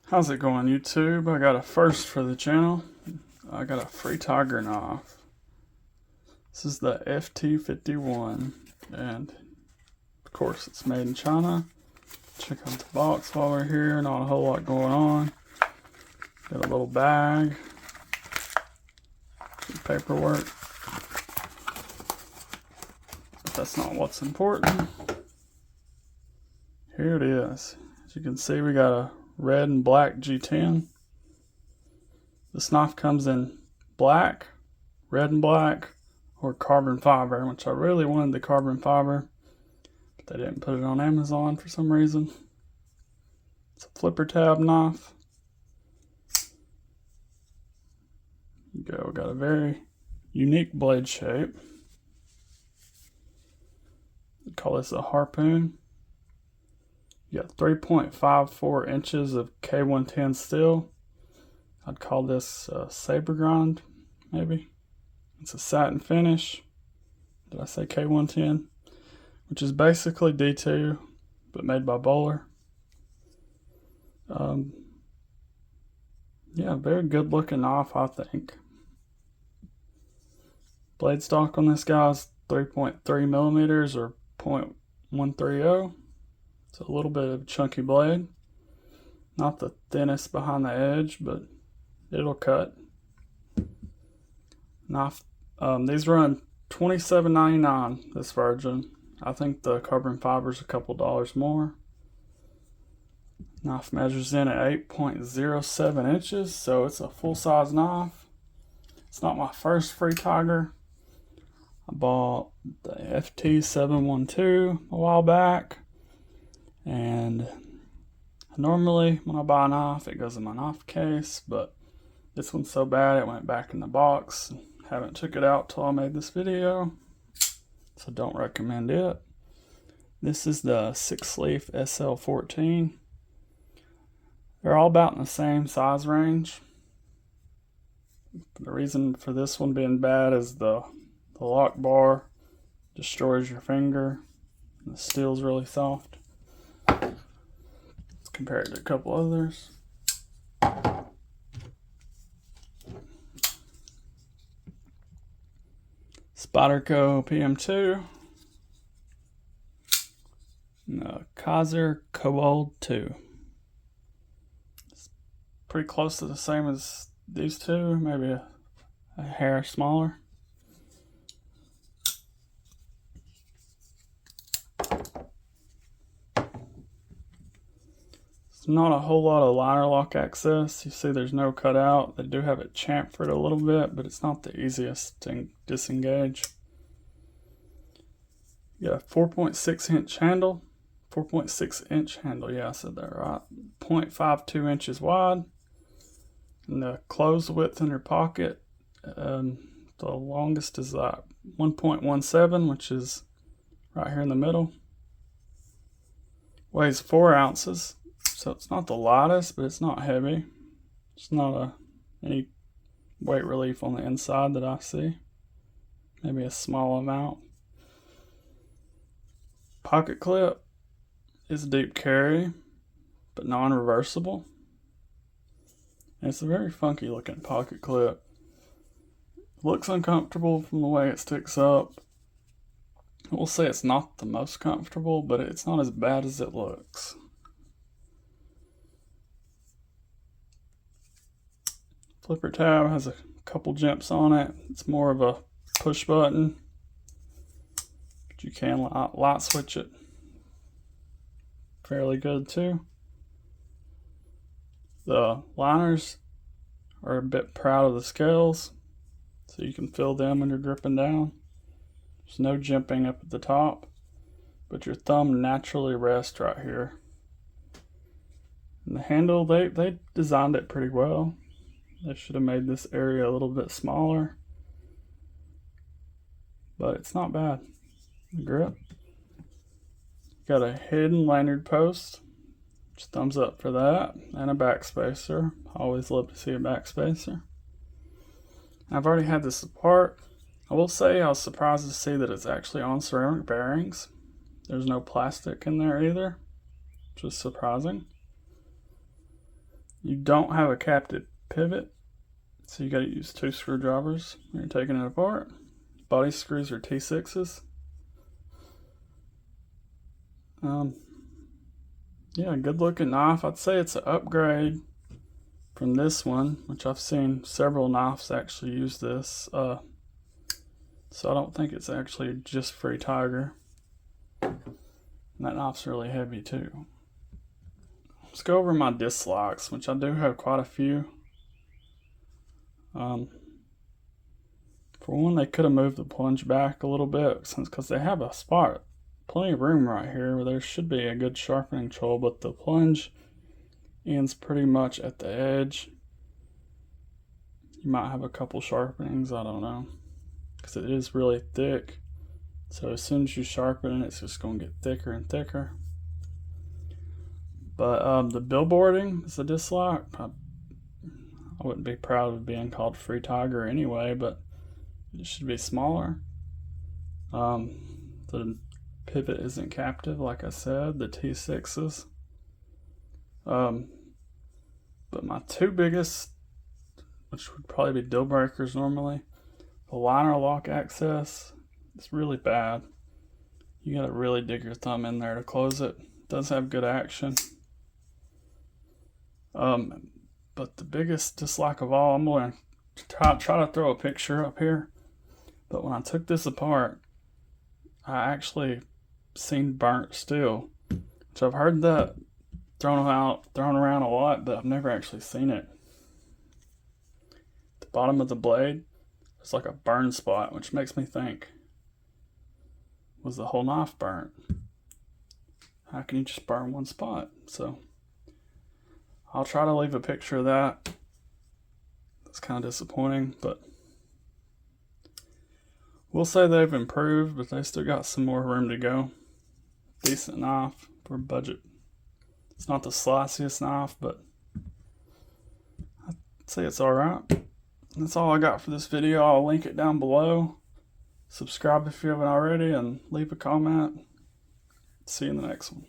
How's it going, YouTube? I got a first for the channel. I got a Freetiger knife. This is the FT51, and of course it's made in China. Check out the box while we're here. Not a whole lot going on. Got a little bag, some paperwork, but that's not what's important. Here it is. As you can see, we got a red and black G10. This knife comes in black, red and black, or carbon fiber, which I really wanted the carbon fiber, but they didn't put it on Amazon for some reason. It's a flipper tab knife. There you go, got a very unique blade shape. We call this a harpoon. You got 3.54 inches of K110 steel. I'd call this saber grind, maybe. It's a satin finish. Did I say K110? Which is basically D2, but made by Bowler. Yeah, very good looking knife, I think. Blade stock on this guy is 3.3 millimeters or 0.130. It's a little bit of a chunky blade. Not the thinnest behind the edge, but it'll cut. Knife. These run $27.99, this version. I think the carbon fiber's a couple dollars more. Knife measures in at 8.07 inches, so it's a full-size knife. It's not my first Freetiger. I bought the FT51 a while back. And normally when I buy a knife, it goes in my knife case, but this one's so bad it went back in the box. Haven't took it out till I made this video, so don't recommend it. This is the 6-leaf SL14. They're all about in the same size range. The reason for this one being bad is the lock bar destroys your finger, and the steel's really soft. Let's compare it to a couple others. Spyderco PM2. And the Kaiser Kobold 2. It's pretty close to the same as these two, maybe a hair smaller. Not a whole lot of liner lock access. You see there's no cutout. They do have it chamfered a little bit, but it's not the easiest to disengage. You got a 4.6 inch handle. 4.6 inch handle, yeah, I said that right. 0.52 inches wide. And the closed width in your pocket, the longest is 1.17, which is right here in the middle. Weighs 4 ounces. So it's not the lightest, but it's not heavy. It's not any weight relief on the inside that I see. Maybe a small amount. Pocket clip is deep carry, but non-reversible. And it's a very funky looking pocket clip. It looks uncomfortable from the way it sticks up. I will say it's not the most comfortable, but it's not as bad as it looks. Flipper tab has a couple jumps on it. It's more of a push button, but you can light switch it fairly good too. The liners are a bit proud of the scales, so you can feel them when you're gripping down. There's no jimping up at the top, but your thumb naturally rests right here. And the handle, they designed it pretty well. They should have made this area a little bit smaller, but it's not bad. Grip. Got a hidden lanyard post, which thumbs up for that, and a backspacer. Always love to see a backspacer. I've already had this apart. I will say I was surprised to see that it's actually on ceramic bearings. There's no plastic in there either, which is surprising. You don't have a captive pivot, so you got to use 2 screwdrivers when you're taking it apart. Body screws are T6s. Yeah, good looking knife. I'd say it's an upgrade from this one, which I've seen several knives actually use this. So I don't think it's actually just Freetiger. And that knife's really heavy too. Let's go over my dislikes, which I do have quite a few. For one, they could have moved the plunge back a little bit, because they have a spot, plenty of room right here where there should be a good sharpening tool, but the plunge ends pretty much at the edge. You might have a couple sharpenings, I don't know, because it is really thick. So as soon as you sharpen it, it's just going to get thicker and thicker. But the billboarding is a dislike. I wouldn't be proud of being called Freetiger anyway, but it should be smaller. The pivot isn't captive, like I said, the T6s. But my 2 biggest, which would probably be deal breakers normally, the liner lock access is really bad. You gotta really dig your thumb in there to close it. It does have good action. But the biggest dislike of all, I'm going to try to throw a picture up here. But when I took this apart, I actually seen burnt steel, which I've heard that thrown around a lot, but I've never actually seen it. The bottom of the blade, it's like a burn spot, which makes me think, was the whole knife burnt? How can you just burn one spot? So I'll try to leave a picture of that. It's kind of disappointing, but we'll say they've improved, but they still got some more room to go. Decent knife for budget. It's not the sliciest knife, but I'd say it's alright. That's all I got for this video. I'll link it down below. Subscribe if you haven't already, and leave a comment. See you in the next one.